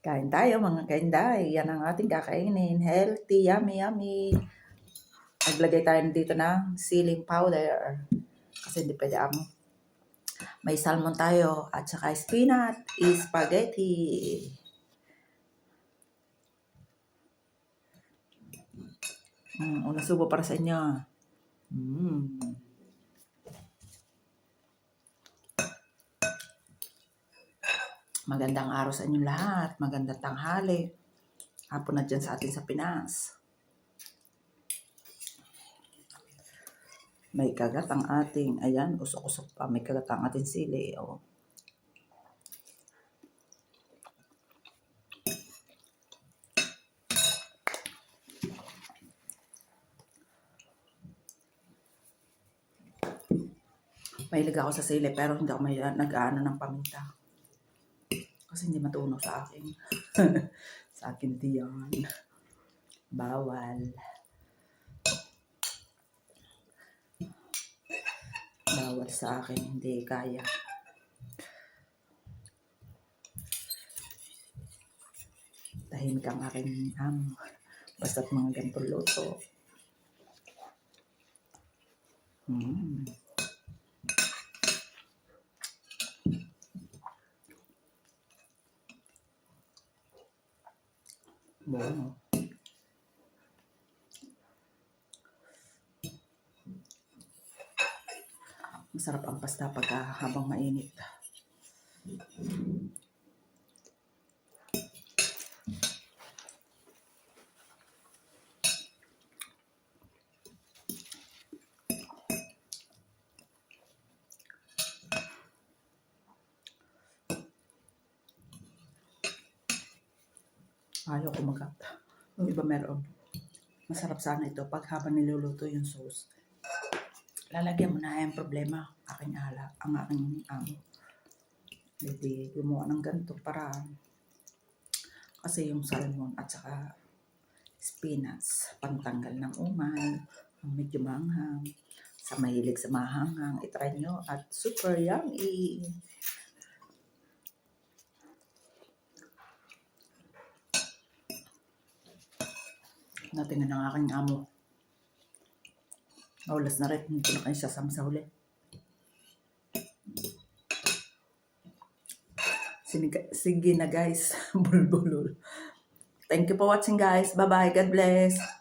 Kain tayo mga kainday. Yan ang ating kakainin. Healthy, yummy, yummy. Naglagay tayo dito ng siling powder. Kasi hindi pwede ang may salmon tayo at saka spinach, spaghetti. Unang subo para sa inyo. Magandang araw sa inyong lahat. Magandang tanghali. Hapon na dyan sa atin sa Pinas. May kagat ang ating, ayan, usok-usok pa. May kagat ang ating sili. Oh. Mahilig ako sa sili pero hindi ako nag-aano ng paminta. Kasi hindi matunog sa akin. Sa akin diyan. Bawal. Bawal sa akin. Hindi kaya. Tahimik ang aking basta't mga ganitong luto. Bueno. Masarap ang pasta pagka habang mainit. Ayaw kumagat. Yung iba meron. Masarap sana ito pag habang niluluto yung sauce. Lalagyan mo na yung problema. Ang aking Hindi gumawa ng ganito para kasi yung salmon at saka spinach pantanggal ng umay, medyo manghang. Sa mahilig sa mahanghang, itry nyo at super yummy. Natingnan ang aking amo. Naulas na rin. Hindi na kayo sasama sa huli. Sige na guys. Bulbulol. Thank you for watching guys. Bye-bye. God bless.